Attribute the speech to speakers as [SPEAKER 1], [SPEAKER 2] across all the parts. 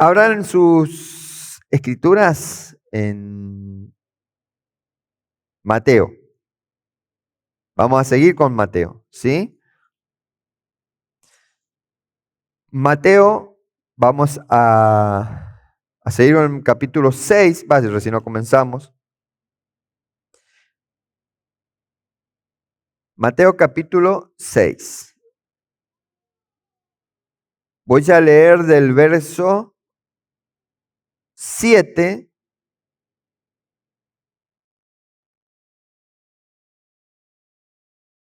[SPEAKER 1] Abran sus escrituras en Mateo. Vamos a seguir con Mateo, ¿sí? Mateo, vamos a seguir en el capítulo 6, recién no comenzamos. Mateo capítulo 6. Voy a leer del verso 7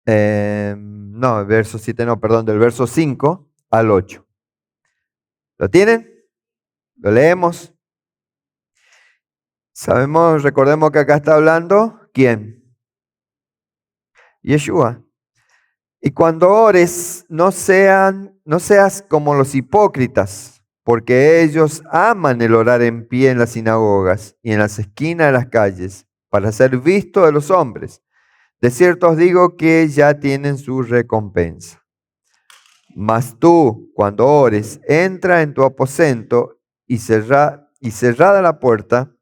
[SPEAKER 1] no, el verso 7 no, perdón, del verso 5 al 8. ¿Lo tienen? ¿Lo leemos? Sabemos, recordemos que acá está hablando, ¿quién? Yeshua. Y cuando ores, no seas como los hipócritas, porque ellos aman el orar en pie en las sinagogas y en las esquinas de las calles, para ser visto de los hombres. De cierto os digo que ya tienen su recompensa. Mas tú, cuando ores, entra en tu aposento y cerrada la puerta,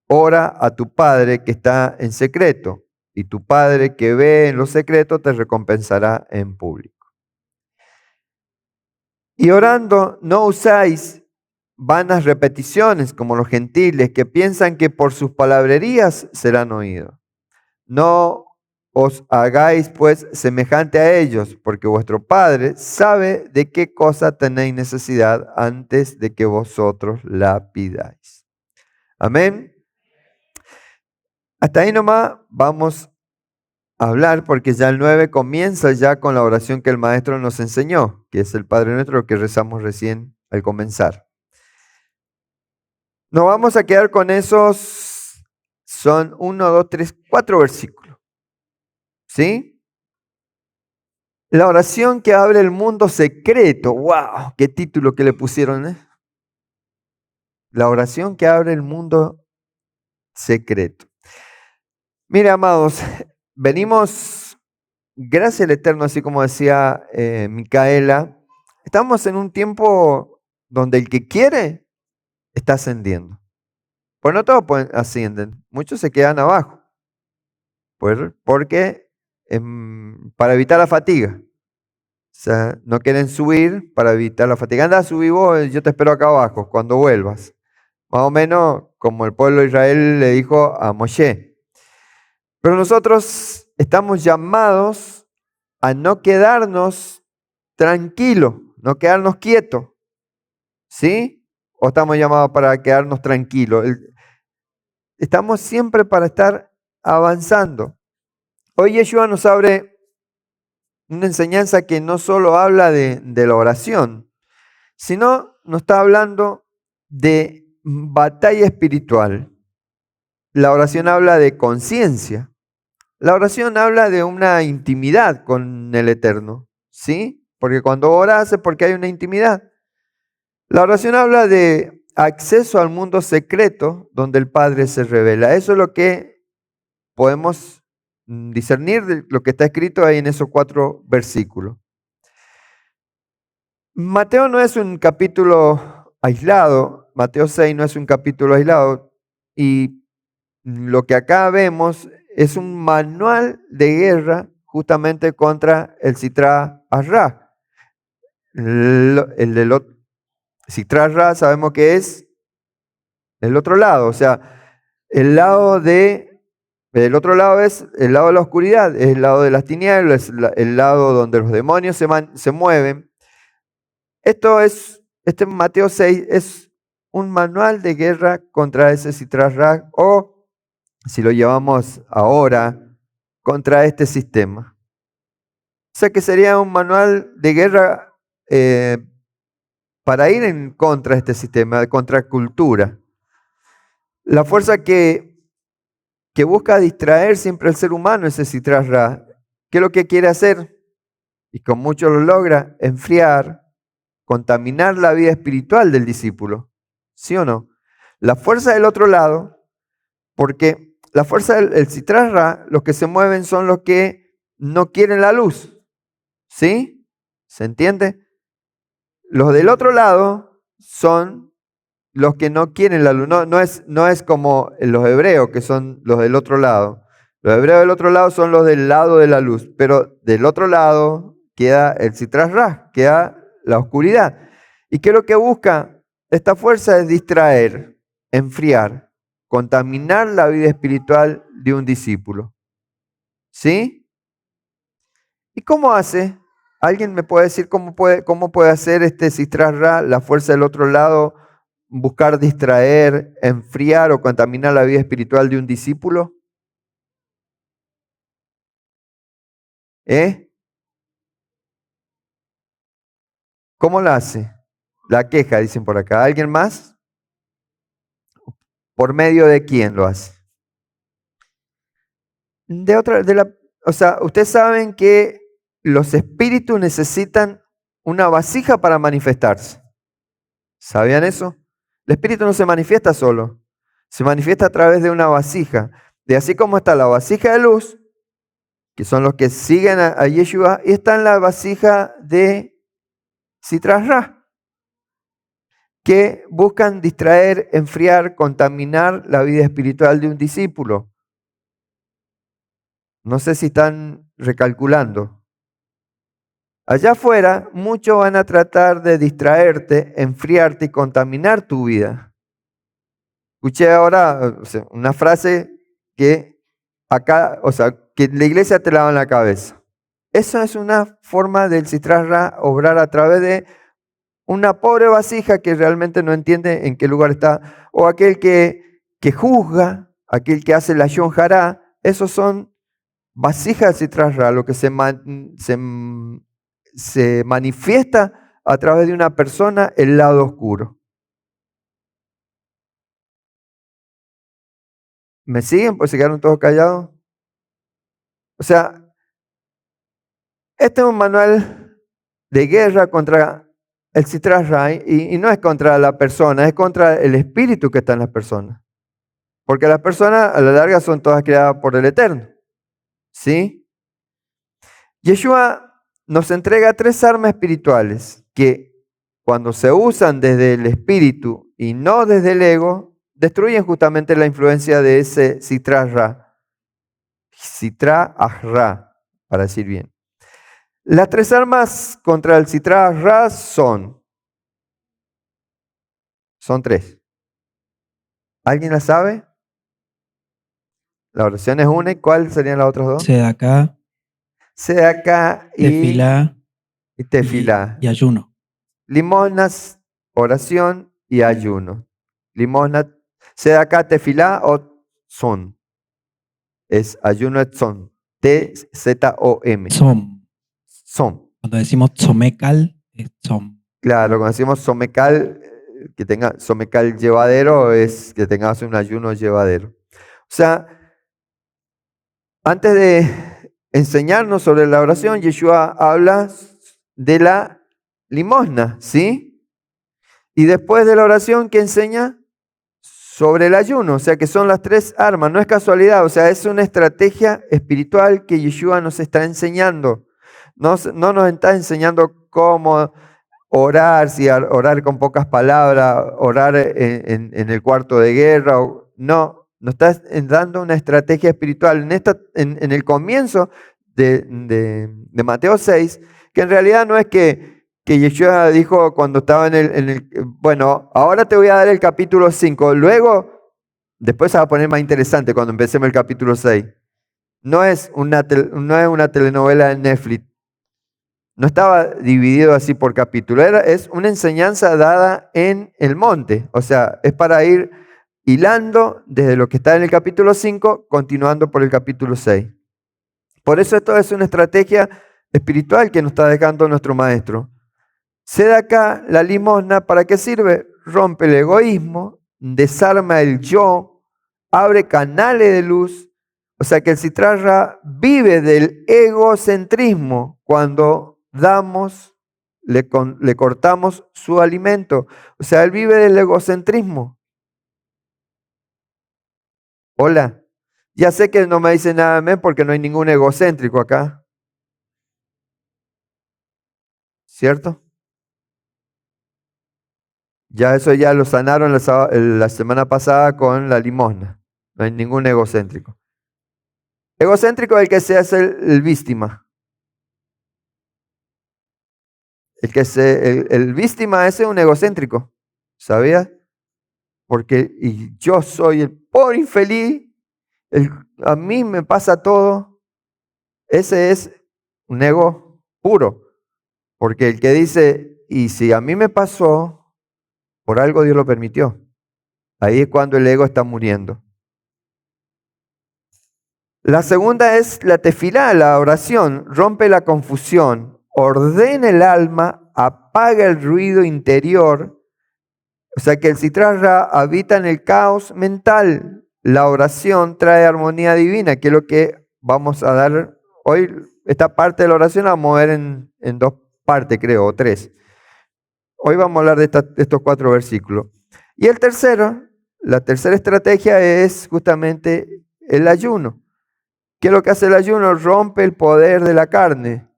[SPEAKER 1] ora a tu Padre que está en secreto, y tu Padre que ve en lo secreto te recompensará en público. Y orando, no usáis vanas repeticiones como los gentiles que piensan que por sus palabrerías serán oídos. No os hagáis pues semejante a ellos, porque vuestro Padre sabe de qué cosa tenéis necesidad antes de que vosotros la pidáis. Amén. Hasta ahí nomás vamos a hablar, porque ya el 9 comienza ya con la oración que el maestro nos enseñó, que es el Padre Nuestro que rezamos recién al comenzar. Nos vamos a quedar con esos, son 1, 2, 3, 4 versículos. ¿Sí? La oración que abre el mundo secreto. ¡Wow! ¿Qué título que le pusieron? La oración que abre el mundo secreto. Mire, amados, venimos, gracias al Eterno, así como decía Micaela, estamos en un tiempo donde el que quiere está ascendiendo. Pues no todos ascienden, muchos se quedan abajo. Porque para evitar la fatiga. O sea, no quieren subir para evitar la fatiga. Anda, subí vos, yo te espero acá abajo cuando vuelvas. Más o menos como el pueblo de Israel le dijo a Moshe. Pero nosotros estamos llamados a no quedarnos tranquilos, no quedarnos quietos. ¿Sí? ¿O estamos llamados para quedarnos tranquilos? Estamos siempre para estar avanzando. Hoy Yeshua nos abre una enseñanza que no solo habla de la oración, sino nos está hablando de batalla espiritual. La oración habla de conciencia. La oración habla de una intimidad con el Eterno, ¿sí? Porque cuando oras es porque hay una intimidad. La oración habla de acceso al mundo secreto donde el Padre se revela. Eso es lo que podemos discernir de lo que está escrito ahí en esos 4 versículos. Mateo no es un capítulo aislado, Mateo 6 no es un capítulo aislado, y lo que acá vemos es un manual de guerra justamente contra el Sitra Achra. El del Sitra Achra sabemos que es el otro lado, o sea, el otro lado es el lado de la oscuridad, es el lado de las tinieblas, el lado donde los demonios se mueven. Este Mateo 6 es un manual de guerra contra ese Sitra Achra, o si lo llevamos ahora, contra este sistema. O sea que sería un manual de guerra para ir en contra de este sistema, de contracultura. La fuerza que busca distraer siempre al ser humano es el Sitra Achra. ¿Qué es lo que quiere hacer? Y con mucho lo logra, enfriar, contaminar la vida espiritual del discípulo. ¿Sí o no? La fuerza del otro lado, porque la fuerza del Sitra Achra, los que se mueven son los que no quieren la luz. ¿Sí? ¿Se entiende? Los del otro lado son los que no quieren la luz. No es como los hebreos, que son los del otro lado. Los hebreos del otro lado son los del lado de la luz, pero del otro lado queda el Sitra Achra, queda la oscuridad. ¿Y qué es lo que busca esta fuerza? Es distraer, enfriar, contaminar la vida espiritual de un discípulo. ¿Sí? ¿Y cómo hace? ¿Alguien me puede decir cómo puede hacer este Sitra Achra, la fuerza del otro lado, buscar distraer, enfriar o contaminar la vida espiritual de un discípulo? ¿Cómo la hace? La queja, dicen por acá. ¿Alguien más? ¿Por medio de quién lo hace? O sea, ustedes saben que los espíritus necesitan una vasija para manifestarse. ¿Sabían eso? El espíritu no se manifiesta solo, se manifiesta a través de una vasija. De así como está la vasija de luz, que son los que siguen a Yeshua, y está en la vasija de Sitra Achra, que buscan distraer, enfriar, contaminar la vida espiritual de un discípulo. No sé si están recalculando. Allá afuera, muchos van a tratar de distraerte, enfriarte y contaminar tu vida. Escuché ahora una frase que acá, o sea, que la iglesia te la da en la cabeza. Eso es una forma del Sitra Achra obrar a través de una pobre vasija que realmente no entiende en qué lugar está, o aquel que juzga, aquel que hace la Lashon Hara. Esos son vasijas del Sitra Achra, lo que se manifiesta a través de una persona, el lado oscuro. ¿Me siguen? Pues se quedaron todos callados. O sea, este es un manual de guerra contra el Sitra Achra, y no es contra la persona, es contra el espíritu que está en las personas. Porque las personas a la larga son todas creadas por el Eterno. ¿Sí? Yeshua nos entrega 3 armas espirituales que, cuando se usan desde el espíritu y no desde el ego, destruyen justamente la influencia de ese Sitra Achra, para decir bien. Las 3 armas contra el Sitra Achra son 3. ¿Alguien las sabe? La oración es una, ¿y cuáles serían las otras 2?
[SPEAKER 2] Sedaká,
[SPEAKER 1] Sedaká
[SPEAKER 2] tefilá
[SPEAKER 1] y tefilá.
[SPEAKER 2] y ayuno.
[SPEAKER 1] Limosnas, oración y ayuno. Limosna, sedaká, tefilá o tzom. Es ayuno es tzom. T-Z-O-M.
[SPEAKER 2] Tzom.
[SPEAKER 1] Tzom.
[SPEAKER 2] Cuando decimos tzomekal, es tzom.
[SPEAKER 1] Claro, cuando decimos somecal, que tenga somecal llevadero, es que tengas un ayuno llevadero. O sea, antes de enseñarnos sobre la oración, Yeshua habla de la limosna, ¿sí? Y después de la oración, ¿qué enseña? Sobre el ayuno, o sea que son las 3 armas, no es casualidad, o sea, es una estrategia espiritual que Yeshua nos está enseñando. No nos está enseñando cómo orar, si orar con pocas palabras, orar en el cuarto de guerra, no, nos está dando una estrategia espiritual. En el comienzo de Mateo 6, que en realidad no es que Yeshua dijo cuando estaba bueno, ahora te voy a dar el capítulo 5, luego, después se va a poner más interesante cuando empecemos el capítulo 6. No es una telenovela de Netflix. No estaba dividido así por capítulo, es una enseñanza dada en el monte, o sea, es para ir hilando desde lo que está en el capítulo 5, continuando por el capítulo 6. Por eso esto es una estrategia espiritual que nos está dejando nuestro maestro. Sedaká, la limosna, ¿para qué sirve? Rompe el egoísmo, desarma el yo, abre canales de luz. O sea que el Sitra Achra vive del egocentrismo. Cuando damos, le cortamos su alimento. O sea, él vive del egocentrismo. Hola. Ya sé que no me dice nada más porque no hay ningún egocéntrico acá. ¿Cierto? Ya eso ya lo sanaron la semana pasada con la limosna. No hay ningún egocéntrico. Egocéntrico es el que se hace el víctima. El víctima ese es un egocéntrico. ¿Sabías? Porque y yo soy el pobre infeliz, a mí me pasa todo. Ese es un ego puro. Porque el que dice, y si a mí me pasó, por algo Dios lo permitió. Ahí es cuando el ego está muriendo. La segunda es la tefilá, la oración. Rompe la confusión, ordena el alma, apaga el ruido interior. O sea que el Sitra Ra habita en el caos mental. La oración trae armonía divina, que es lo que vamos a dar hoy. Esta parte de la oración la vamos a ver en dos partes, creo, o tres. Hoy vamos a hablar de estos 4 versículos. Y el tercero, la tercera estrategia es justamente el ayuno. ¿Qué es lo que hace el ayuno? Rompe el poder de la carne,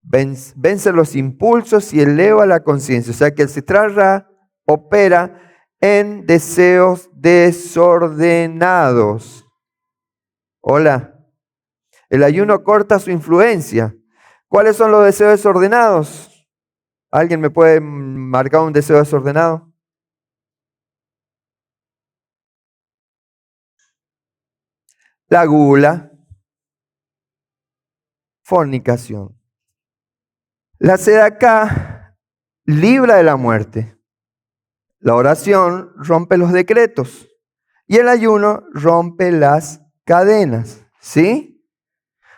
[SPEAKER 1] vence los impulsos y eleva la conciencia. O sea que el Sitra Ra opera en deseos desordenados. Hola. El ayuno corta su influencia. ¿Cuáles son los deseos desordenados? ¿Alguien me puede marcar un deseo desordenado? La gula, fornicación. La sedacá libra de la muerte. La oración rompe los decretos. Y el ayuno rompe las cadenas. ¿Sí?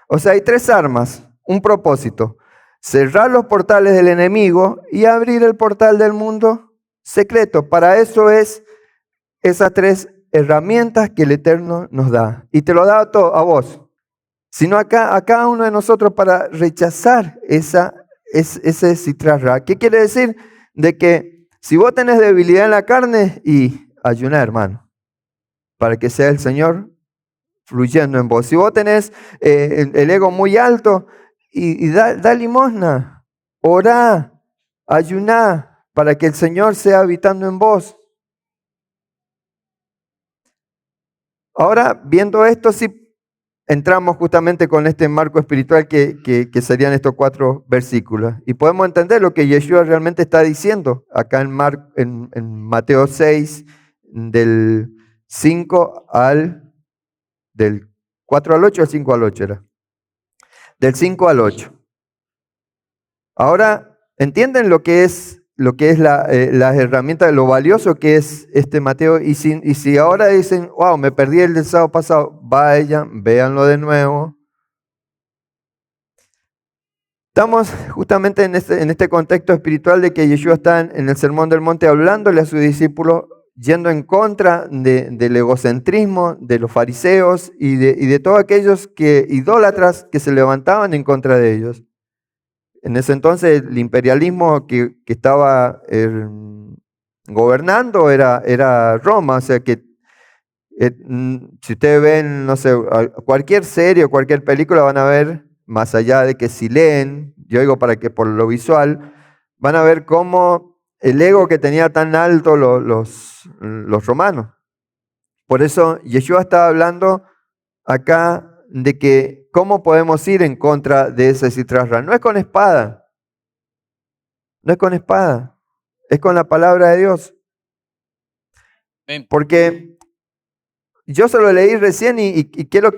[SPEAKER 1] O sea, hay 3 armas, un propósito. Cerrar los portales del enemigo y abrir el portal del mundo secreto. Para eso es esas 3 herramientas que el Eterno nos da. Y te lo da a vos, sino a cada uno de nosotros para rechazar ese Sitra Ra. ¿Qué quiere decir? De que si vos tenés debilidad en la carne, y ayuná, hermano, para que sea el Señor fluyendo en vos. Si vos tenés el ego muy alto, y da limosna, orá, ayuná, para que el Señor sea habitando en vos. Ahora, viendo esto, sí entramos justamente con este marco espiritual que serían estos 4 versículos. Y podemos entender lo que Yeshua realmente está diciendo acá en Mateo 6, del 4 al 8, al 5 al 8 era. Del 5 al 8. Ahora, ¿entienden lo que es las herramientas, lo valioso que es este Mateo? Y si ahora dicen, wow, me perdí el del sábado pasado, vayan, véanlo de nuevo. Estamos justamente en este contexto espiritual de que Yeshua está en el Sermón del Monte hablándole a sus discípulos, yendo en contra del egocentrismo de los fariseos y de todos aquellos idólatras que se levantaban en contra de ellos. En ese entonces el imperialismo que estaba gobernando era Roma, o sea que si ustedes ven, no sé, cualquier serie o cualquier película van a ver, más allá de que si leen, yo digo para que por lo visual, van a ver cómo el ego que tenía tan alto los romanos. Por eso Yeshua estaba hablando acá de que cómo podemos ir en contra de ese Sitra Ra. No es con espada, no es con espada, es con la palabra de Dios. Porque yo se lo leí recién y ¿qué es lo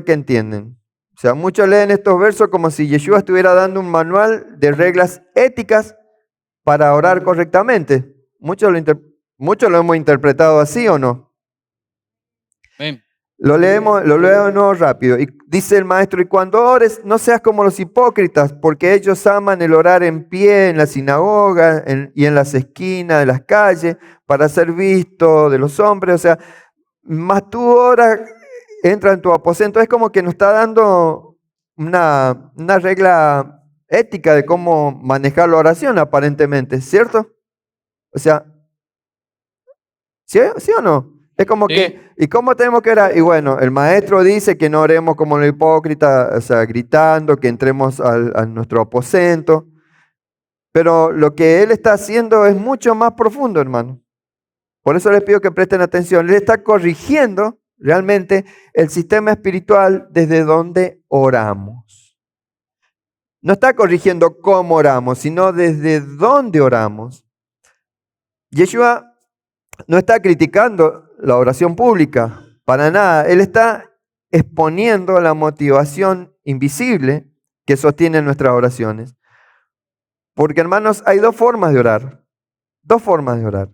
[SPEAKER 1] que entienden? O sea, muchos leen estos versos como si Yeshua estuviera dando un manual de reglas éticas para orar correctamente. Muchos lo hemos interpretado así, ¿o no? Lo leo de nuevo rápido. Y dice el maestro, y cuando ores, no seas como los hipócritas, porque ellos aman el orar en pie en la sinagoga y en las esquinas de las calles, para ser visto de los hombres. O sea, más tú oras, entra en tu aposento. Es como que nos está dando una regla ética de cómo manejar la oración, aparentemente, ¿cierto? O sea, ¿sí o no? Es como que, ¿y cómo tenemos que orar? Y bueno, el maestro dice que no oremos como los hipócritas, o sea, gritando, que entremos a nuestro aposento. Pero lo que Él está haciendo es mucho más profundo, hermano. Por eso les pido que presten atención. Él está corrigiendo realmente el sistema espiritual desde donde oramos. No está corrigiendo cómo oramos, sino desde dónde oramos. Yeshua no está criticando la oración pública, para nada. Él está exponiendo la motivación invisible que sostiene nuestras oraciones. Porque, hermanos, hay dos formas de orar. Dos formas de orar.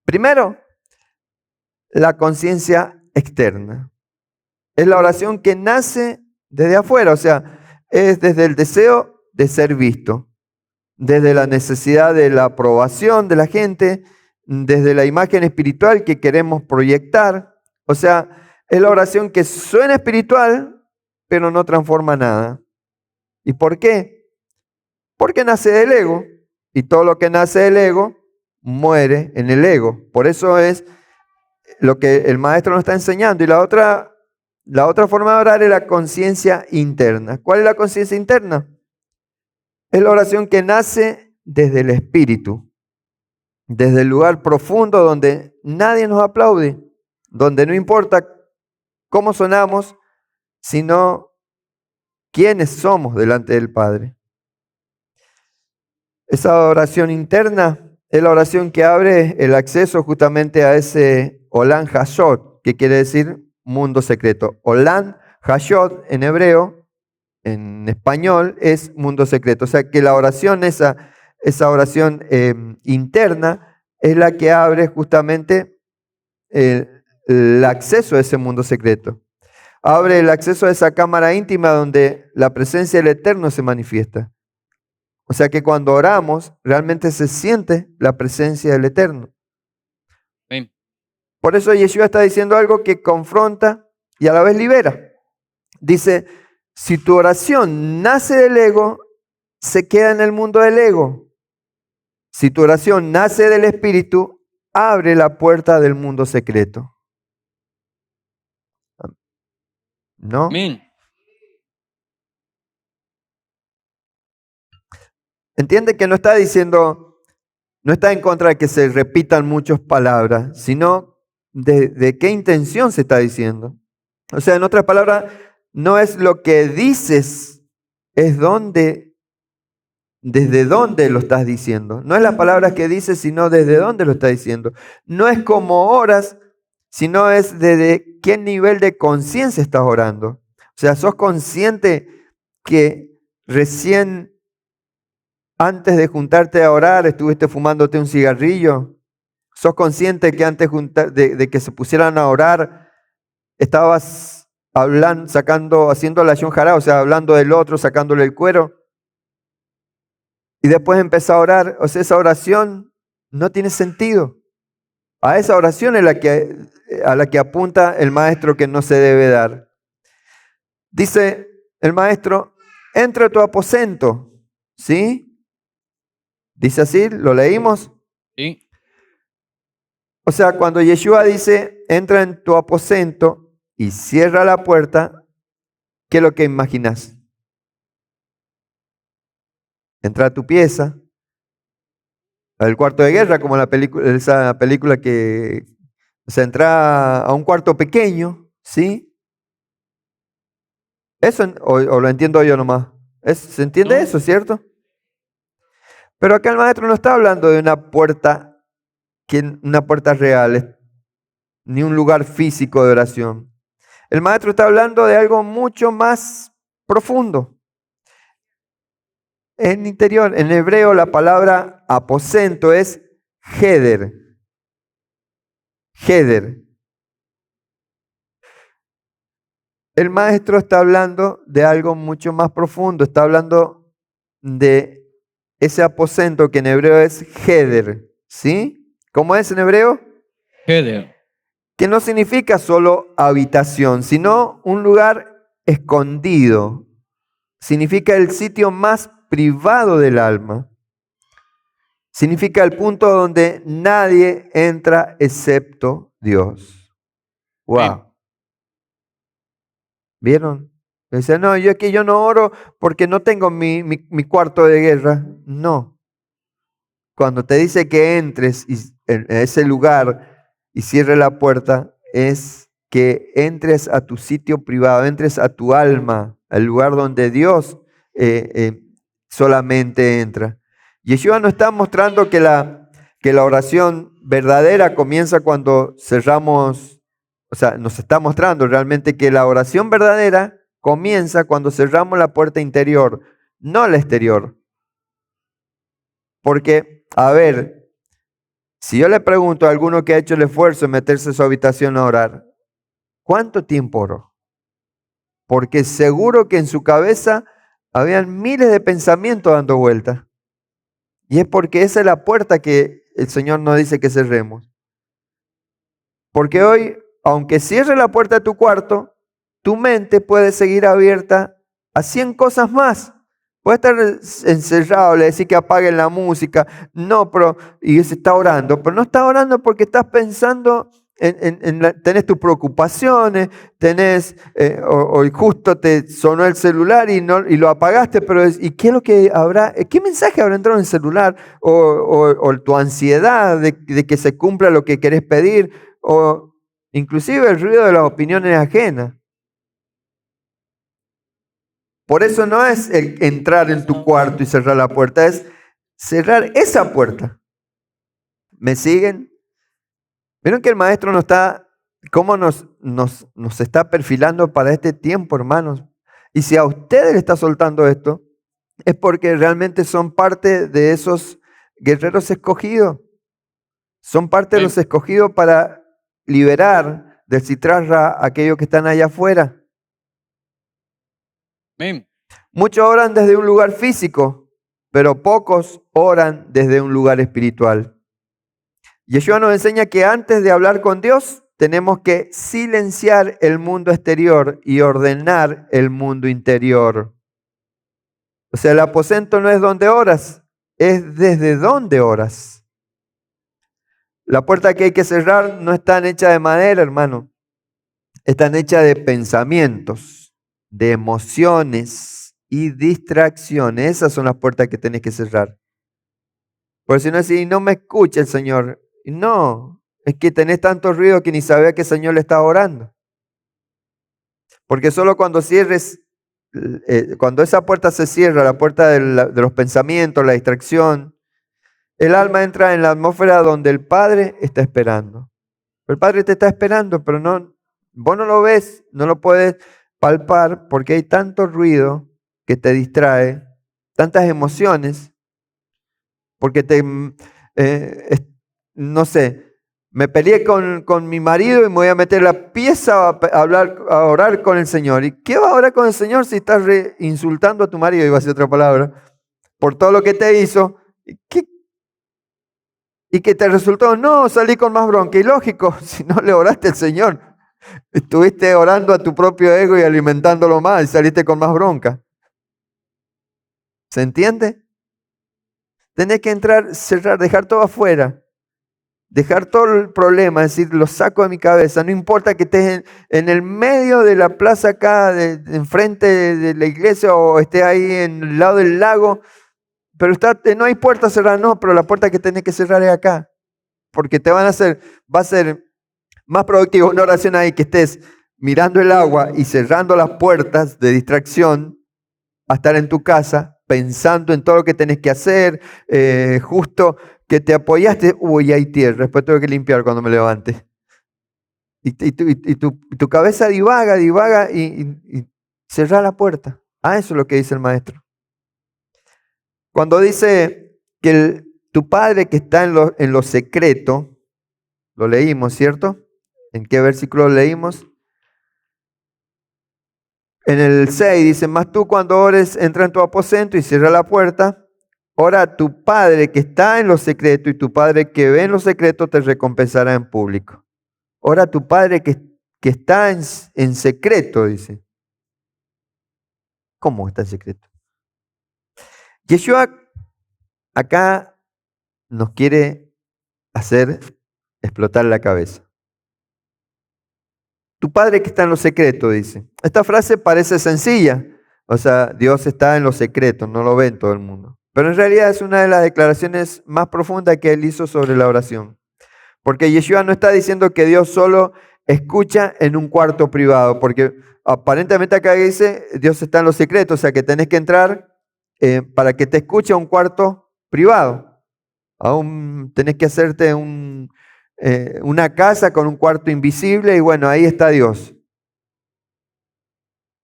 [SPEAKER 1] Primero, la conciencia externa. Es la oración que nace desde afuera, o sea, es desde el deseo de ser visto, desde la necesidad de la aprobación de la gente, desde la imagen espiritual que queremos proyectar. O sea, es la oración que suena espiritual, pero no transforma nada. ¿Y por qué? Porque nace del ego, y todo lo que nace del ego muere en el ego. Por eso es lo que el maestro nos está enseñando. Y la otra forma de orar es la conciencia interna. ¿Cuál es la conciencia interna? Es la oración que nace desde el espíritu, desde el lugar profundo donde nadie nos aplaude, donde no importa cómo sonamos, sino quiénes somos delante del Padre. Esa oración interna es la oración que abre el acceso justamente a ese Olam Hashot, que quiere decir mundo secreto. Olam Hashot en hebreo, en español, es mundo secreto. O sea que la oración, esa oración interna, es la que abre justamente el acceso a ese mundo secreto. Abre el acceso a esa cámara íntima donde la presencia del Eterno se manifiesta. O sea que cuando oramos, realmente se siente la presencia del Eterno.
[SPEAKER 3] Amén.
[SPEAKER 1] Por eso Yeshua está diciendo algo que confronta y a la vez libera. Dice, si tu oración nace del ego, se queda en el mundo del ego. Si tu oración nace del Espíritu, abre la puerta del mundo secreto. ¿No?
[SPEAKER 3] Amén.
[SPEAKER 1] Entiende que no está diciendo, no está en contra de que se repitan muchas palabras, sino de qué intención se está diciendo. O sea, en otras palabras, no es lo que dices, es desde dónde lo estás diciendo. No es las palabras que dices, sino desde dónde lo estás diciendo. No es como oras, sino es desde qué nivel de conciencia estás orando. O sea, sos consciente que recién antes de juntarte a orar estuviste fumándote un cigarrillo. Sos consciente que antes de que se pusieran a orar estabas hablando, haciendo la shonjara, o sea, hablando del otro, sacándole el cuero. Y después empezó a orar. O sea, esa oración no tiene sentido. A esa oración es a la que apunta el maestro que no se debe dar. Dice el maestro, entra a tu aposento. ¿Sí? Dice así, ¿lo leímos?
[SPEAKER 3] Sí.
[SPEAKER 1] O sea, cuando Yeshua dice, entra en tu aposento y cierra la puerta, ¿qué es lo que imaginas? Entra a tu pieza, al cuarto de guerra, como esa película que, o sea, entra a un cuarto pequeño, ¿sí? Eso, o lo entiendo yo nomás. ¿Se entiende
[SPEAKER 3] No.
[SPEAKER 1] eso, cierto? Pero acá el maestro no está hablando de una puerta real, ni un lugar físico de oración. El maestro está hablando de algo mucho más profundo. En interior, en hebreo, la palabra aposento es heder. Heder. El maestro está hablando de algo mucho más profundo. Está hablando de ese aposento que en hebreo es heder. ¿Sí? ¿Cómo es en hebreo?
[SPEAKER 3] Heder.
[SPEAKER 1] Que no significa solo habitación, sino un lugar escondido. Significa el sitio más privado del alma. Significa el punto donde nadie entra excepto Dios. Wow. ¿Vieron? Dice, no, yo no oro porque no tengo mi cuarto de guerra. No, cuando te dice que entres en ese lugar y cierre la puerta, es que entres a tu sitio privado, entres a tu alma, al lugar donde Dios solamente entra. Yeshua nos está mostrando que la oración verdadera comienza cuando cerramos, o sea, nos está mostrando realmente que la oración verdadera comienza cuando cerramos la puerta interior, no la exterior. Porque, a ver, si yo le pregunto a alguno que ha hecho el esfuerzo de meterse en su habitación a orar, ¿cuánto tiempo oró? Porque seguro que en su cabeza habían miles de pensamientos dando vueltas. Y es porque esa es la puerta que el Señor nos dice que cerremos. Porque hoy, aunque cierre la puerta de tu cuarto, tu mente puede seguir abierta a 100 cosas más. Puede estar encerrado, le decís que apaguen la música. No, pero, y se está orando. Pero no está orando porque estás pensando tenés tus preocupaciones, tenés, o justo te sonó el celular y lo apagaste, pero ¿y qué es lo que habrá? ¿Qué mensaje habrá entrado en el celular? O tu ansiedad de que se cumpla lo que querés pedir, o inclusive el ruido de las opiniones ajenas. Por eso no es el entrar en tu cuarto y cerrar la puerta, es cerrar esa puerta. ¿Me siguen? Vieron que el maestro cómo nos está perfilando para este tiempo, hermanos. Y si a ustedes le está soltando esto, es porque realmente son parte de esos guerreros escogidos. Son parte de los escogidos para liberar del citrarra a aquellos que están allá afuera.
[SPEAKER 3] Amén.
[SPEAKER 1] Muchos oran desde un lugar físico, pero pocos oran desde un lugar espiritual. Yeshua nos enseña que antes de hablar con Dios, tenemos que silenciar el mundo exterior y ordenar el mundo interior. O sea, el aposento no es donde oras, es desde donde oras. La puerta que hay que cerrar no está hecha de madera, hermano. Están hechas de pensamientos, de emociones y distracciones. Esas son las puertas que tenés que cerrar. Porque si no, si no me escucha el Señor. No, es que tenés tanto ruido que ni sabía que el Señor le estaba orando. Porque solo cuando cierres, cuando esa puerta se cierra, la puerta de los pensamientos, la distracción, el alma entra en la atmósfera donde el Padre está esperando. El Padre te está esperando, pero vos no lo ves, no lo puedes palpar porque hay tanto ruido que te distrae, tantas emociones, porque no sé, me peleé con mi marido y me voy a meter a la pieza a orar con el Señor. ¿Y qué va a orar con el Señor si estás insultando a tu marido? Iba a decir otra palabra. Por todo lo que te hizo. Y que te resultó, no, salí con más bronca. Y lógico, si no le oraste al Señor, estuviste orando a tu propio ego y alimentándolo más y saliste con más bronca. ¿Se entiende? Tenés que entrar, cerrar, dejar todo afuera. Dejar todo el problema, es decir, lo saco de mi cabeza. No importa que estés en el medio de la plaza acá, enfrente de la iglesia, o estés ahí en el lado del lago, pero no hay puerta cerrada, no, pero la puerta que tenés que cerrar es acá. Porque va a ser más productivo una oración ahí que estés mirando el agua y cerrando las puertas de distracción a estar en tu casa pensando en todo lo que tenés que hacer, justo que te apoyaste, uy, hay tierra, después tengo que limpiar cuando me levante. Y tu cabeza divaga y cerrá la puerta. Ah, eso es lo que dice el maestro. Cuando dice que tu Padre que está en lo secreto, lo leímos, ¿cierto? ¿En qué versículo leímos? En el 6 dice, mas tú cuando ores, entra en tu aposento y cierra la puerta. Ora a tu Padre que está en lo secreto y tu Padre que ve en lo secreto te recompensará en público. Ora a tu Padre que está en secreto, dice. ¿Cómo está en secreto? Yeshua acá nos quiere hacer explotar la cabeza. Tu Padre que está en lo secreto, dice. Esta frase parece sencilla. O sea, Dios está en lo secreto, no lo ve en todo el mundo. Pero en realidad es una de las declaraciones más profundas que él hizo sobre la oración. Porque Yeshua no está diciendo que Dios solo escucha en un cuarto privado, porque aparentemente acá dice Dios está en los secretos, o sea que tenés que entrar para que te escuche a un cuarto privado. Aún tenés que hacerte una casa con un cuarto invisible y bueno, ahí está Dios.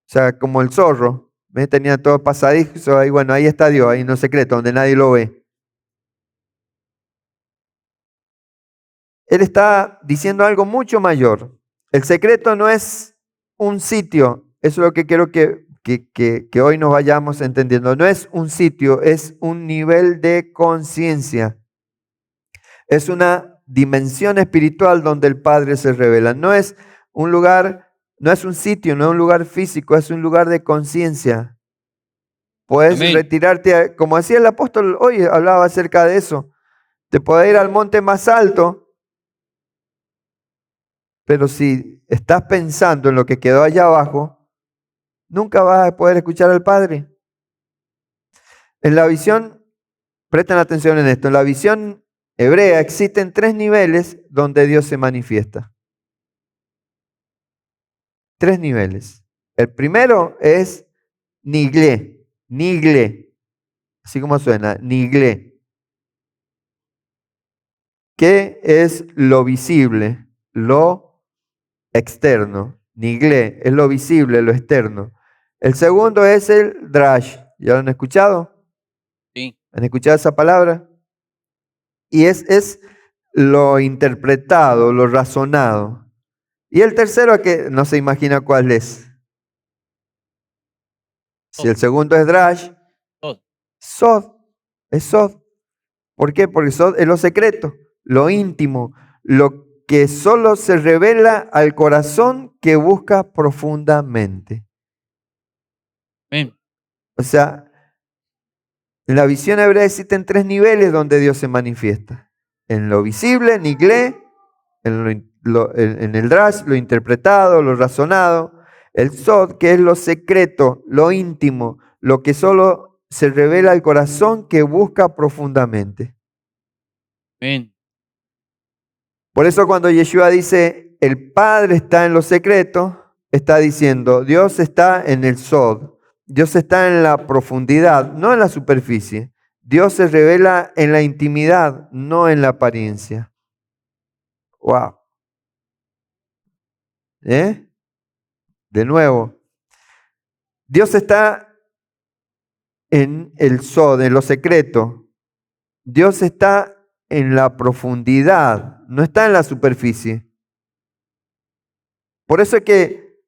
[SPEAKER 1] O sea, como el zorro, ¿ves? Tenía todo pasadizo, ahí bueno, ahí está Dios, ahí en los secretos, donde nadie lo ve. Él está diciendo algo mucho mayor. El secreto no es un sitio, eso es lo que quiero que hoy nos vayamos entendiendo. No es un sitio, es un nivel de conciencia. Es una dimensión espiritual donde el Padre se revela. No es un lugar, no es un sitio, no es un lugar físico, es un lugar de conciencia. Puedes
[SPEAKER 3] Amén.
[SPEAKER 1] retirarte, como decía el apóstol hoy, hablaba acerca de eso. Te puedes ir al monte más alto, pero si estás pensando en lo que quedó allá abajo, nunca vas a poder escuchar al Padre. En la visión, presten atención en esto, en la visión hebrea existen 3 niveles donde Dios se manifiesta. 3 niveles. El primero es Nigle, Nigle, así como suena, Nigle, que es lo visible, lo externo. Nigle es lo visible, lo externo. El segundo es el Drash. ¿Ya lo han escuchado?
[SPEAKER 3] Sí.
[SPEAKER 1] ¿Han escuchado esa palabra? Y es lo interpretado, lo razonado. Y el tercero que no se imagina cuál es. Si el segundo es Drash,
[SPEAKER 3] Todo.
[SPEAKER 1] Sod, es Sod. ¿Por qué? Porque Sod es lo secreto, lo íntimo, lo que solo se revela al corazón que busca profundamente.
[SPEAKER 3] Amén.
[SPEAKER 1] O sea, en la visión hebrea existen 3 niveles donde Dios se manifiesta. En lo visible, Nigle, en el Drash, lo interpretado, lo razonado. El Sod, que es lo secreto, lo íntimo, lo que solo se revela al corazón que busca profundamente.
[SPEAKER 3] Amén.
[SPEAKER 1] Por eso cuando Yeshua dice, el Padre está en lo secreto, está diciendo, Dios está en el Sod, Dios está en la profundidad, no en la superficie. Dios se revela en la intimidad, no en la apariencia. Wow. De nuevo, Dios está en el Sod, en lo secreto. Dios está en la profundidad, no está en la superficie. Por eso es que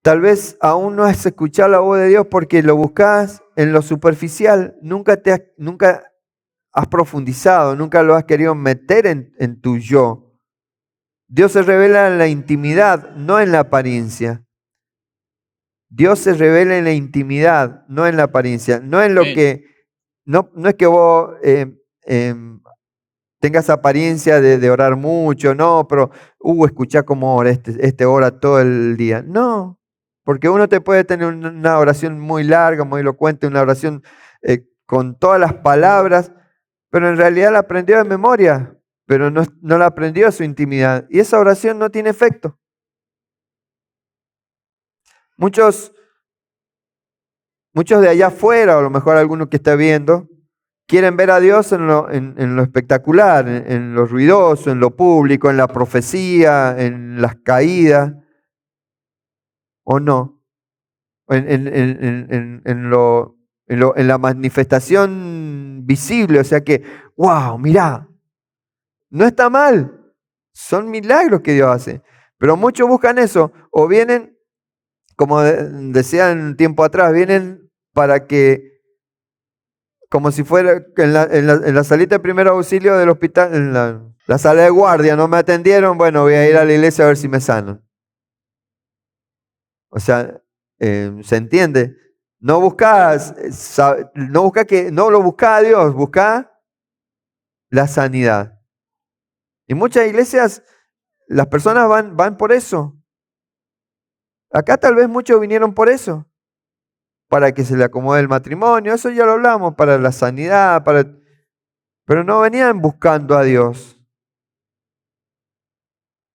[SPEAKER 1] tal vez aún no has escuchado la voz de Dios porque lo buscas en lo superficial, nunca has profundizado, nunca lo has querido meter en tu yo. Dios se revela en la intimidad, no en la apariencia. Dios se revela en la intimidad, no en la apariencia. No en lo
[SPEAKER 3] Amén.
[SPEAKER 1] que, no es que vos tengas apariencia de orar mucho, no, pero escuchá cómo ora, este ora todo el día. No, porque uno te puede tener una oración muy larga, muy elocuente, una oración con todas las palabras, pero en realidad la aprendió de memoria, pero no la aprendió a su intimidad. Y esa oración no tiene efecto. Muchos de allá afuera, o a lo mejor alguno que está viendo, quieren ver a Dios en lo espectacular, en lo ruidoso, en lo público, en la profecía, en las caídas, o no, en la manifestación visible, o sea que, wow, mirá, no está mal, son milagros que Dios hace, pero muchos buscan eso, o vienen, como decían tiempo atrás, vienen para que como si fuera en la salita de primer auxilio del hospital, en la sala de guardia, no me atendieron, bueno, voy a ir a la iglesia a ver si me sanan. O sea, ¿se entiende? No buscas, no lo busca a Dios, busca la sanidad. Y muchas iglesias, las personas van por eso. Acá tal vez muchos vinieron por eso. para que se le acomode el matrimonio, eso ya lo hablamos, para la sanidad, pero no venían buscando a Dios.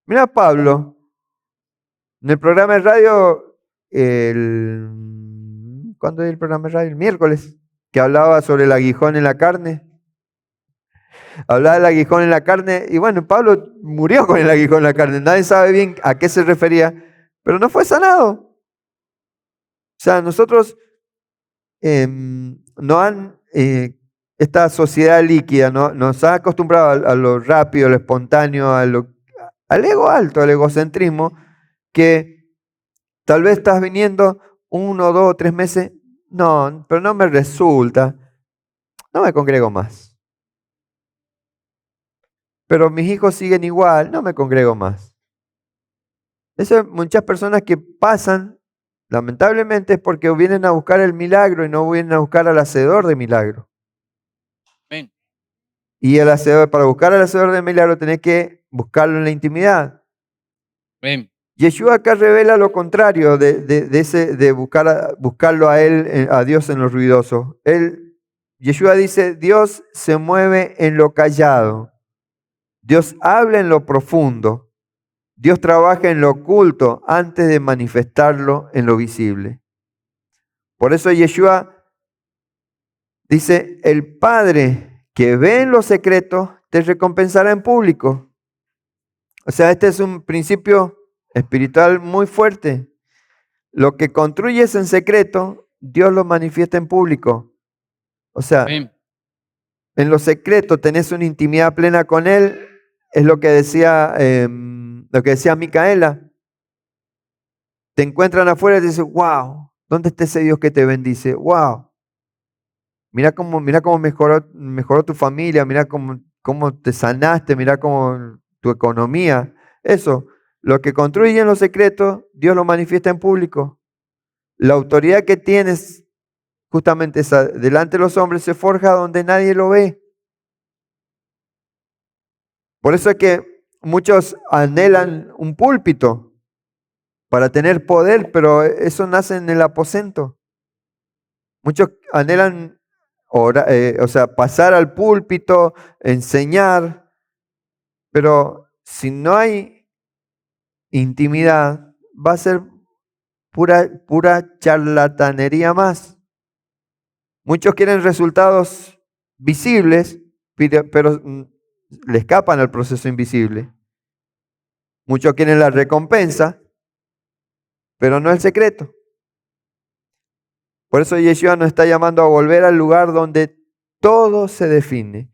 [SPEAKER 1] Mira Pablo, en el programa de radio, ¿cuándo es el programa de radio? El miércoles, que hablaba sobre el aguijón en la carne. Hablaba del aguijón en la carne, y bueno, Pablo murió con el aguijón en la carne. Nadie sabe bien a qué se refería, pero no fue sanado. O sea, nosotros esta sociedad líquida nos ha acostumbrado a lo rápido, a lo espontáneo, al ego alto, al egocentrismo, que tal vez estás viniendo 1, 2, 3 meses, no, pero no me resulta, no me congrego más. Pero mis hijos siguen igual, no me congrego más. Eso muchas personas que pasan, lamentablemente, es porque vienen a buscar el milagro y no vienen a buscar al hacedor de milagro.
[SPEAKER 3] Amén.
[SPEAKER 1] Y el hacedor, para buscar al hacedor de milagro, tenés que buscarlo en la intimidad.
[SPEAKER 3] Amén.
[SPEAKER 1] Yeshua acá revela lo contrario de buscarlo a él, a Dios en lo ruidoso. Yeshua dice, Dios se mueve en lo callado. Dios habla en lo profundo. Dios trabaja en lo oculto antes de manifestarlo en lo visible. Por eso Yeshua dice, el Padre que ve en lo secreto te recompensará en público. O sea, este es un principio espiritual muy fuerte. Lo que construyes en secreto, Dios lo manifiesta en público. O sea,
[SPEAKER 3] Amén.
[SPEAKER 1] en lo secreto tenés una intimidad plena con Él. Es lo que decía Micaela. Te encuentran afuera y te dicen, wow, ¿dónde está ese Dios que te bendice? Wow. Mira cómo mejoró tu familia, mira cómo te sanaste, mira cómo tu economía. Eso, lo que construye en lo secreto, Dios lo manifiesta en público. La autoridad que tienes justamente delante de los hombres se forja donde nadie lo ve. Por eso es que muchos anhelan un púlpito para tener poder, pero eso nace en el aposento. Muchos anhelan pasar al púlpito, enseñar, pero si no hay intimidad, va a ser pura charlatanería más. Muchos quieren resultados visibles, pero le escapan al proceso invisible. Muchos quieren la recompensa, pero no el secreto. Por eso Yeshua nos está llamando a volver al lugar donde todo se define,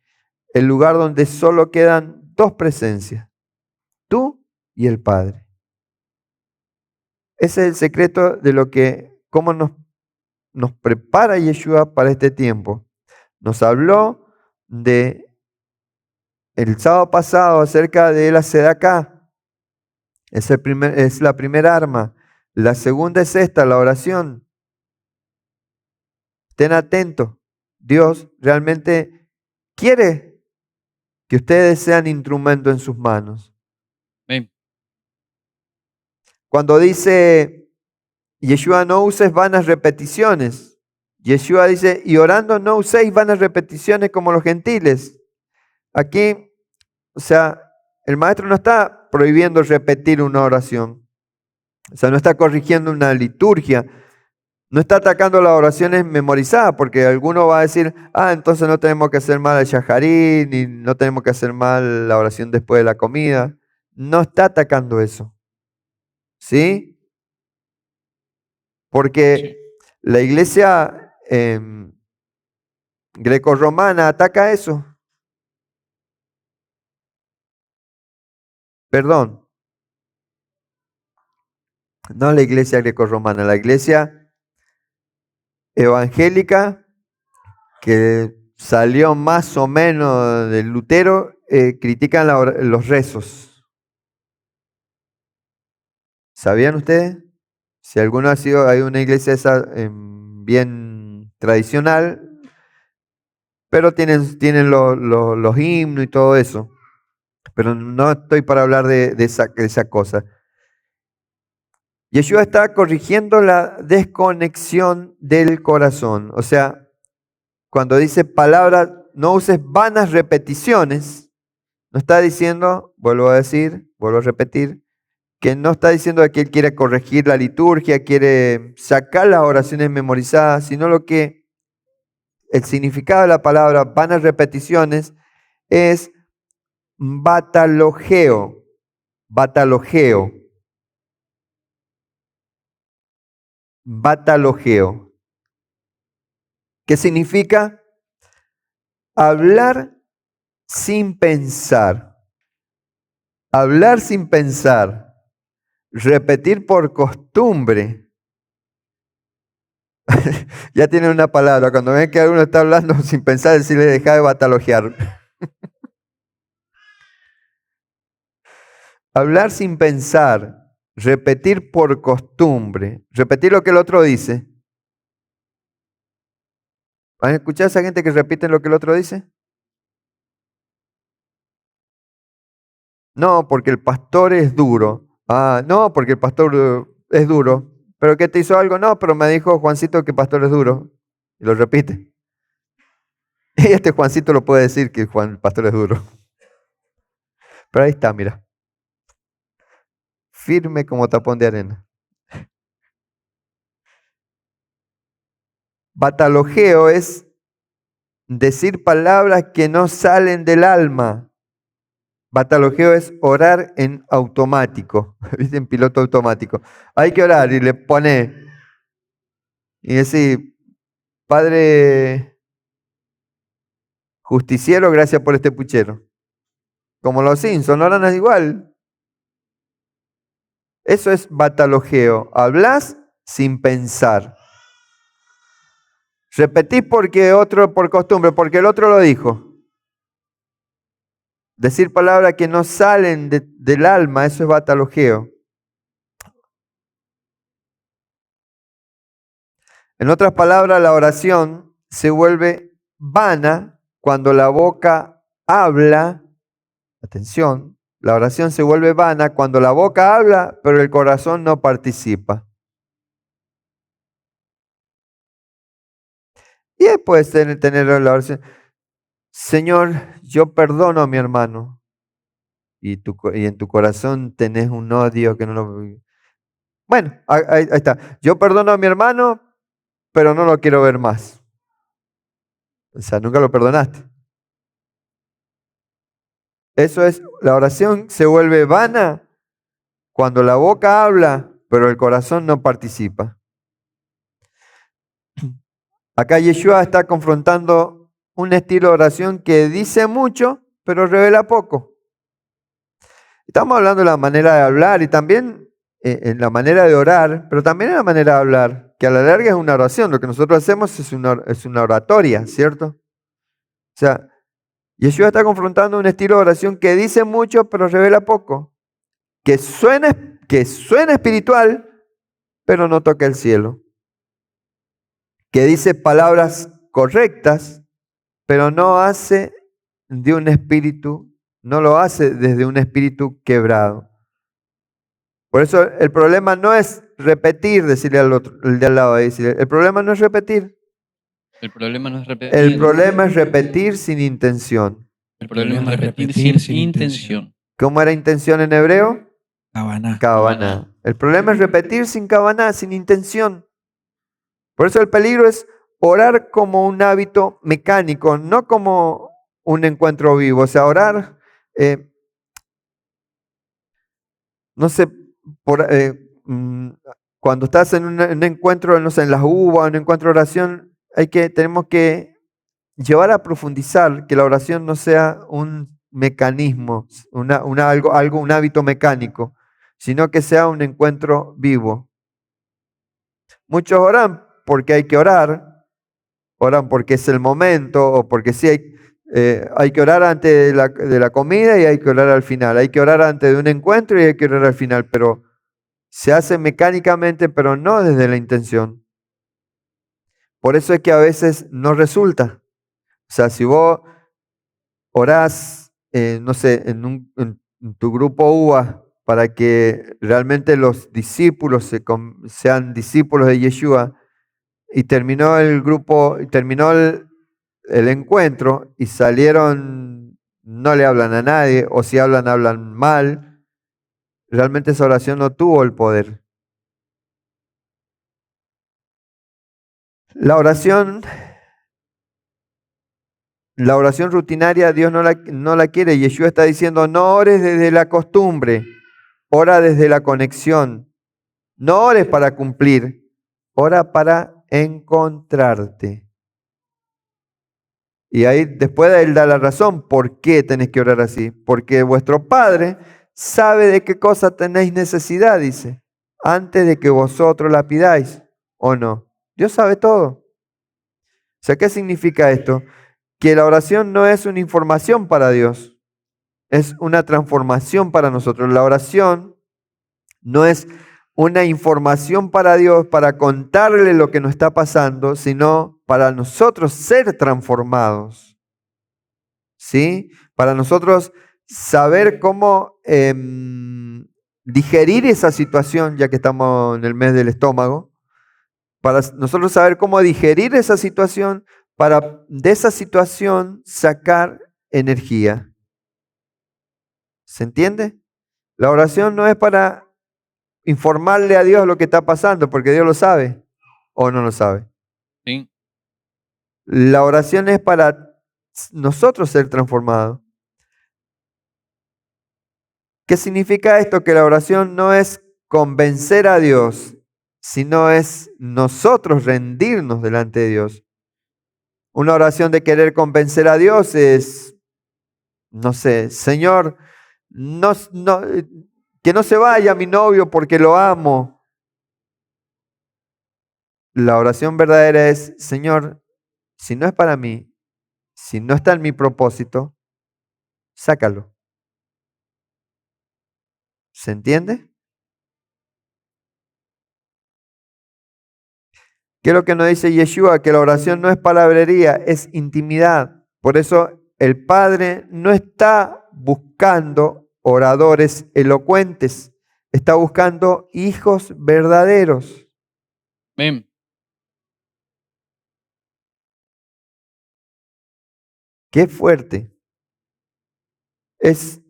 [SPEAKER 1] el lugar donde solo quedan dos presencias, tú y el Padre. Ese es el secreto de cómo nos prepara Yeshua para este tiempo. Nos habló el sábado pasado acerca de la Sedaká. Es la primera arma. La segunda es esta, la oración. Estén atentos. Dios realmente quiere que ustedes sean instrumento en sus manos.
[SPEAKER 3] Amén.
[SPEAKER 1] Cuando dice Yeshua, no uses vanas repeticiones. Yeshua dice, y orando no uséis vanas repeticiones como los gentiles. Aquí, o sea, el maestro no está prohibiendo repetir una oración. O sea, no está corrigiendo una liturgia. No está atacando las oraciones memorizadas, porque alguno va a decir, entonces no tenemos que hacer mal el shaharí, ni no tenemos que hacer mal la oración después de la comida. No está atacando eso. ¿Sí? Porque la iglesia grecorromana ataca eso. Perdón. No la iglesia grecorromana, la iglesia evangélica que salió más o menos de Lutero, critican los rezos. ¿Sabían ustedes? Si alguno hay una iglesia bien tradicional, pero tienen los himnos y todo eso. Pero no estoy para hablar de esa cosa. Yeshua está corrigiendo la desconexión del corazón. O sea, cuando dice palabras, no uses vanas repeticiones, no está diciendo, vuelvo a decir, vuelvo a repetir, que no está diciendo que él quiere corregir la liturgia, quiere sacar las oraciones memorizadas, sino lo que el significado de la palabra vanas repeticiones es batalogeo, batalogeo, batalogeo. ¿Qué significa? Hablar sin pensar, hablar sin pensar. Repetir por costumbre. Ya tienen una palabra. Cuando ven que alguno está hablando sin pensar, decirle deja de batalogear. Hablar sin pensar. Repetir por costumbre. Repetir lo que el otro dice. ¿Han escuchado a esa gente que repite lo que el otro dice? No, porque el pastor es duro. Ah, no, porque el pastor es duro. ¿Pero qué te hizo algo? No, pero me dijo Juancito que el pastor es duro. Y lo repite. Y este Juancito lo puede decir que el pastor es duro. Pero ahí está, mira. Firme como tapón de arena. Batalogeo es decir palabras que no salen del alma. Batalogeo es orar en automático, ¿viste? En piloto automático. Hay que orar y le pone y decir, Padre justiciero, gracias por este puchero. Como los Simpsons, oran igual. Eso es batalogeo. Hablas sin pensar. Repetís porque otro, por costumbre, porque el otro lo dijo. Decir palabras que no salen del alma, eso es batalogeo. En otras palabras, la oración se vuelve vana cuando la boca habla. Atención, la oración se vuelve vana cuando la boca habla, pero el corazón no participa. Y después tener la oración, Señor, yo perdono a mi hermano. Y en tu corazón tenés un odio que no lo... Bueno, ahí está. Yo perdono a mi hermano, pero no lo quiero ver más. O sea, nunca lo perdonaste. Eso es, la oración se vuelve vana cuando la boca habla, pero el corazón no participa. Acá Yeshua está confrontando un estilo de oración que dice mucho, pero revela poco. Estamos hablando de la manera de hablar y también en la manera de orar, pero también en la manera de hablar, que a la larga es una oración. Lo que nosotros hacemos es una oratoria, ¿cierto? O sea, Yeshua está confrontando un estilo de oración que dice mucho, pero revela poco. Que suena espiritual, pero no toca el cielo. Que dice palabras correctas, pero no hace de un espíritu, no lo hace desde un espíritu quebrado. Por eso el problema no es repetir, decirle al otro, el de al lado, decirle, el problema no es repetir.
[SPEAKER 3] El problema no es repetir.
[SPEAKER 1] El problema es repetir sin intención.
[SPEAKER 3] El problema es repetir sin intención.
[SPEAKER 1] ¿Cómo era intención en hebreo?
[SPEAKER 2] Kavaná.
[SPEAKER 1] Kavaná. El problema es repetir sin kavaná, sin intención. Por eso el peligro es orar como un hábito mecánico, no como un encuentro vivo. O sea, orar, no sé, cuando estás en un encuentro, no sé, en las uvas, un encuentro de oración, tenemos que llevar a profundizar que la oración no sea un mecanismo, un hábito mecánico, sino que sea un encuentro vivo. Muchos oran porque hay que orar, oran porque es el momento, o porque sí hay que orar antes de la comida y hay que orar al final. Hay que orar antes de un encuentro y hay que orar al final, pero se hace mecánicamente, pero no desde la intención. Por eso es que a veces no resulta. O sea, si vos orás, no sé, en tu grupo UVA para que realmente los discípulos sean discípulos de Yeshua. Y terminó el grupo, terminó el encuentro y salieron, no le hablan a nadie, o si hablan, hablan mal. Realmente esa oración no tuvo el poder. La oración rutinaria Dios no la quiere. Yeshua está diciendo, no ores desde la costumbre, ora desde la conexión. No ores para cumplir, ora para encontrarte. Y ahí después Él da la razón por qué tenés que orar así. Porque vuestro Padre sabe de qué cosa tenéis necesidad, dice, antes de que vosotros la pidáis, ¿o no? Dios sabe todo. O sea, ¿qué significa esto? Que la oración no es una información para Dios, es una transformación para nosotros. La oración no es una información para Dios para contarle lo que nos está pasando, sino para nosotros ser transformados. ¿Sí? Para nosotros saber cómo digerir esa situación, ya que estamos en el mes del estómago, para nosotros saber cómo digerir esa situación, para de esa situación sacar energía. ¿Se entiende? La oración no es para informarle a Dios lo que está pasando, porque Dios lo sabe o no lo sabe.
[SPEAKER 3] Sí.
[SPEAKER 1] La oración es para nosotros ser transformados. ¿Qué significa esto? Que la oración no es convencer a Dios, sino es nosotros rendirnos delante de Dios. Una oración de querer convencer a Dios es, no sé, Señor, que no se vaya mi novio porque lo amo. La oración verdadera es, Señor, si no es para mí, si no está en mi propósito, sácalo. ¿Se entiende? ¿Qué es lo que nos dice Yeshua? Que la oración no es palabrería, es intimidad. Por eso el Padre no está buscando oradores elocuentes, está buscando hijos verdaderos.
[SPEAKER 3] Amén.
[SPEAKER 1] Qué fuerte. Es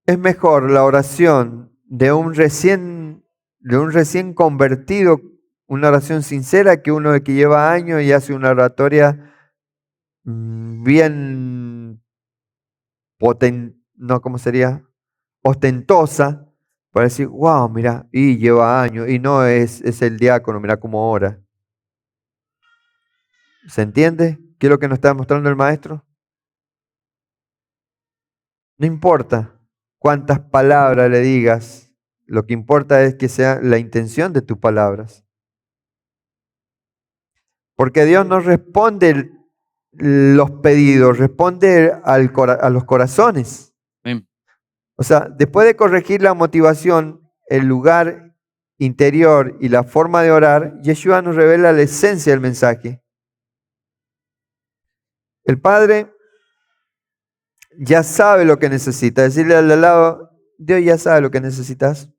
[SPEAKER 1] mejor la oración de un recién convertido, una oración sincera, que uno que lleva años y hace una oratoria bien no, ¿cómo sería? Ostentosa, para decir, wow, mira, y lleva años, y no es el diácono, mira cómo ora. ¿Se entiende? ¿Qué es lo que nos está mostrando el maestro? No importa cuántas palabras le digas, lo que importa es que sea la intención de tus palabras. Porque Dios no responde los pedidos, responde a los corazones.
[SPEAKER 3] Amén.
[SPEAKER 1] O sea, después de corregir la motivación, el lugar interior y la forma de orar, Yeshua nos revela la esencia del mensaje. El Padre ya sabe lo que necesita. Decirle al lado, Dios ya sabe lo que necesitas.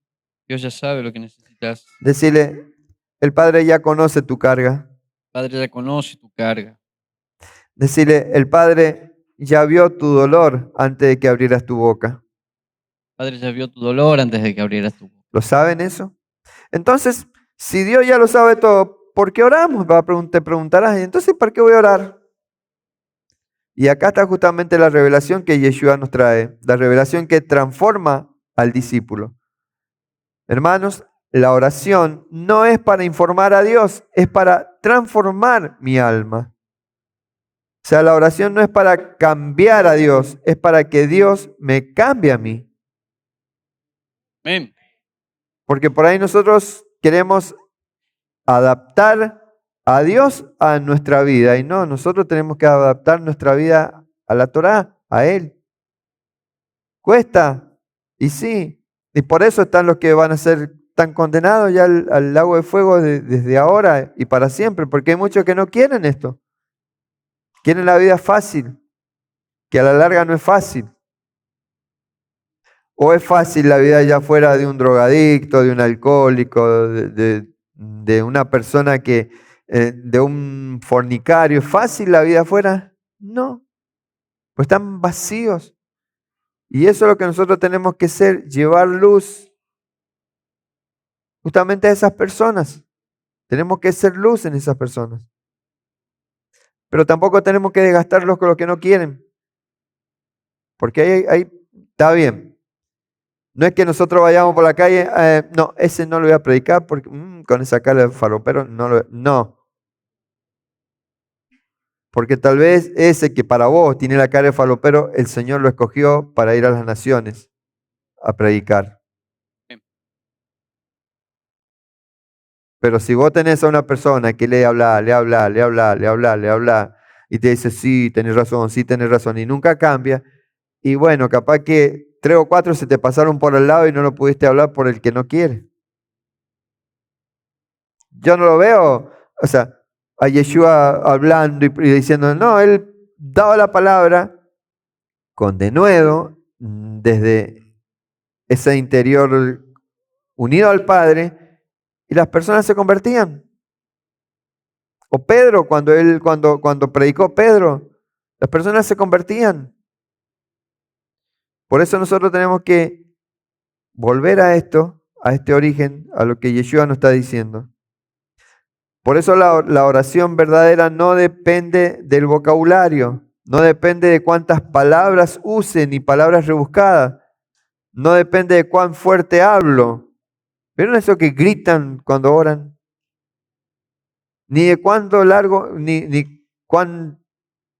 [SPEAKER 3] Dios ya sabe lo que necesitas.
[SPEAKER 1] Decirle, el Padre ya conoce tu carga.
[SPEAKER 3] Padre ya conoce tu carga.
[SPEAKER 1] Decirle, el Padre ya vio tu dolor antes de que abrieras tu boca.
[SPEAKER 3] Padre ya vio tu dolor antes de que abrieras tu boca.
[SPEAKER 1] ¿Lo saben eso? Entonces, si Dios ya lo sabe todo, ¿por qué oramos? Te preguntarás, entonces, ¿para qué voy a orar? Y acá está justamente la revelación que Yeshua nos trae, la revelación que transforma al discípulo. Hermanos, la oración no es para informar a Dios, es para transformar mi alma. O sea, la oración no es para cambiar a Dios, es para que Dios me cambie a mí.
[SPEAKER 3] Amén.
[SPEAKER 1] Porque por ahí nosotros queremos adaptar a Dios a nuestra vida. Y no, nosotros tenemos que adaptar nuestra vida a la Torá, a Él. Cuesta, y sí. Y por eso están los que van a ser tan condenados ya al lago de fuego desde ahora y para siempre. Porque hay muchos que no quieren esto. Quieren la vida fácil, que a la larga no es fácil. ¿O es fácil la vida allá afuera de un drogadicto, de un alcohólico, de una persona de un fornicario? ¿Es fácil la vida afuera? No, pues están vacíos. Y eso es lo que nosotros tenemos que hacer, llevar luz justamente a esas personas. Tenemos que ser luz en esas personas. Pero tampoco tenemos que desgastarlos con lo que no quieren. Porque ahí está bien. No es que nosotros vayamos por la calle, no, ese no lo voy a predicar porque con esa cara de falopero no. Porque tal vez ese que para vos tiene la cara de falopero, el Señor lo escogió para ir a las naciones a predicar. Pero si vos tenés a una persona que le habla, y te dice, sí, tenés razón, y nunca cambia, y bueno, capaz que 3 o 4 se te pasaron por el lado y no lo pudiste hablar por el que no quiere. Yo no lo veo, o sea, a Yeshua hablando y diciendo, no, él daba la palabra con denuedo desde ese interior unido al Padre y las personas se convertían. O Pedro, cuando predicó Pedro, las personas se convertían. Por eso nosotros tenemos que volver a esto, a este origen, a lo que Yeshua nos está diciendo. Por eso la oración verdadera no depende del vocabulario, no depende de cuántas palabras use ni palabras rebuscadas, no depende de cuán fuerte hablo. ¿Vieron eso que gritan cuando oran? Ni de cuánto largo,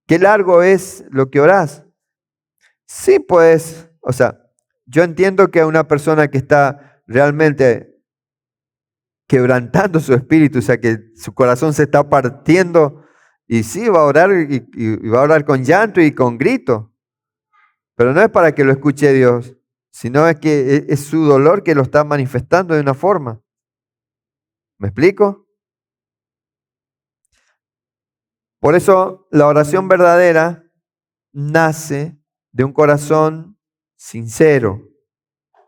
[SPEAKER 1] qué largo es lo que orás. Sí, pues, o sea, yo entiendo que a una persona que está realmente quebrantando su espíritu, o sea, que su corazón se está partiendo, y sí, va a orar y va a orar con llanto y con grito, pero no es para que lo escuche Dios, sino es que es su dolor que lo está manifestando de una forma. ¿Me explico? Por eso la oración verdadera nace de un corazón sincero,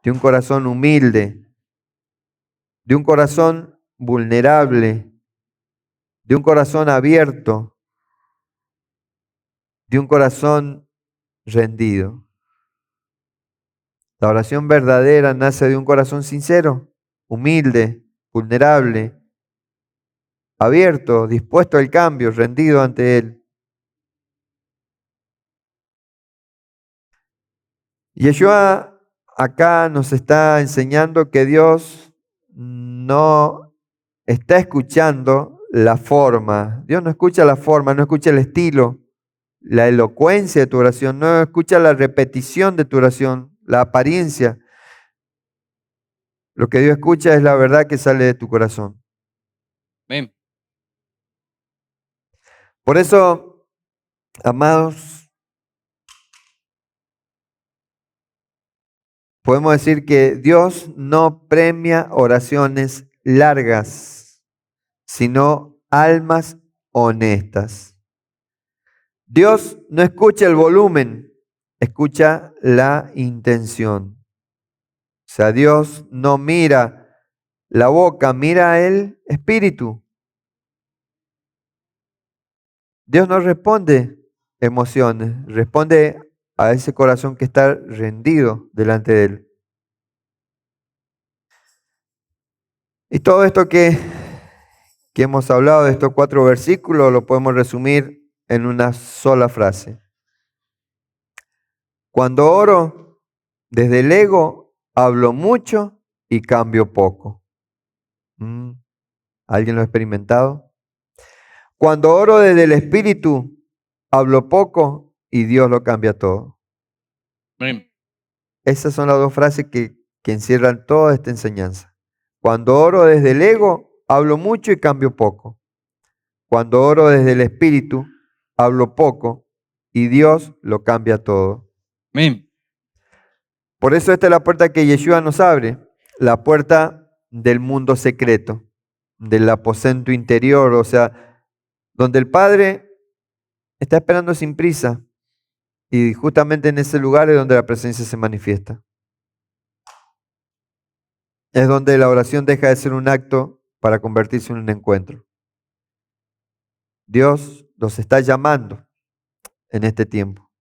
[SPEAKER 1] de un corazón humilde, de un corazón vulnerable, de un corazón abierto, de un corazón rendido. La oración verdadera nace de un corazón sincero, humilde, vulnerable, abierto, dispuesto al cambio, rendido ante Él. Yeshua acá nos está enseñando que Dios no está escuchando la forma. Dios no escucha la forma, no escucha el estilo, la elocuencia de tu oración, no escucha la repetición de tu oración, la apariencia. Lo que Dios escucha es la verdad que sale de tu corazón.
[SPEAKER 3] Amén.
[SPEAKER 1] Por eso, amados, podemos decir que Dios no premia oraciones largas, sino almas honestas. Dios no escucha el volumen, escucha la intención. O sea, Dios no mira la boca, mira el espíritu. Dios no responde emociones, responde a ese corazón que está rendido delante de Él. Y todo esto que hemos hablado de estos 4 versículos lo podemos resumir en una sola frase. Cuando oro desde el ego, hablo mucho y cambio poco. ¿Alguien lo ha experimentado? Cuando oro desde el espíritu, hablo poco y Dios lo cambia todo.
[SPEAKER 3] Amén.
[SPEAKER 1] Esas son las 2 frases que encierran toda esta enseñanza. Cuando oro desde el ego, hablo mucho y cambio poco. Cuando oro desde el espíritu, hablo poco y Dios lo cambia todo.
[SPEAKER 3] Amén.
[SPEAKER 1] Por eso esta es la puerta que Yeshua nos abre, la puerta del mundo secreto, del aposento interior, o sea, donde el Padre está esperando sin prisa y justamente en ese lugar es donde la presencia se manifiesta. es donde la oración deja de ser un acto para convertirse en un encuentro. Dios los está llamando en este tiempo.